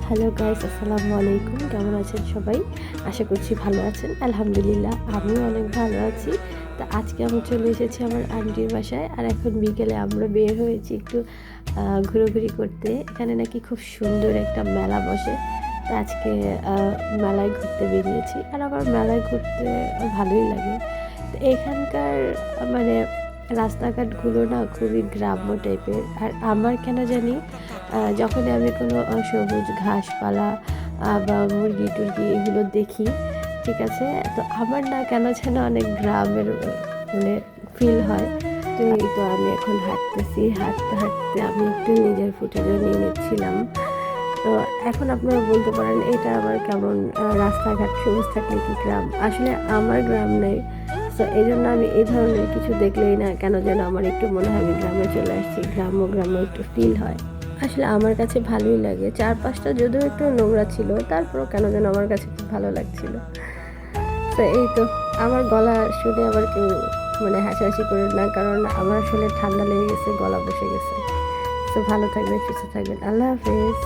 Hello guys, আসসালামু আলাইকুম। কেমন আছেন সবাই? আশা করছি ভালো আছেন। আলহামদুলিল্লাহ আমিও অনেক ভালো আছি। তো আজকে আমি চলে এসেছি আমার আন্টির বাসায়। আর এখন বিকেলে আমরা বের হয়েছি একটু ঘোরাঘুরি করতে। এখানে নাকি খুব সুন্দর একটা মেলা বসে। তো আজকে মেলায় ঘুরতে বেরিয়েছি। আর আমার মেলায় ঘুরতে ভালোই লাগে। তো এখানকার মানে রাস্তাঘাটগুলো না খুবই গ্রাম্য টাইপের। আর আমার কেন জানি যখনই আমি কোনো সবুজ ঘাসপালা বা মুরগি টুরগি এগুলো দেখি, ঠিক আছে, তো আমার না কেন যেন অনেক গ্রামের মানে ফিল হয়। তো এই তো আমি এখন হাঁটতেছি, হাঁটতে হাঁটতে আমি একটু নিজের ফুটেজও নিয়ে নিচ্ছিলাম। তো এখন আপনারা বলতে পারেন এটা আবার কেমন, রাস্তাঘাট সবুজ থাকলে কি গ্রাম? আসলে আমার গ্রাম নেই। তো এই জন্য আমি এই ধরনের কিছু দেখলেই না কেন যেন আমার একটু মনে হয় আমি গ্রামে চলে আসছি, গ্রামে একটু ফিল হয়। আসলে আমার কাছে ভালোই লাগে, চারপাশটা যদিও একটু নোংরা ছিল তারপরও কেন যেন আমার কাছে খুব ভালো লাগছিল। তো এই তো, আমার গলা শুনে আবার কেউ মানে হাসাহাসি করে না, কারণ আমার আসলে ঠান্ডা লেগে গেছে, গলা বসে গেছে। তো ভালো থাকবেন, সুস্থ থাকবেন, আল্লাহ হাফেজ।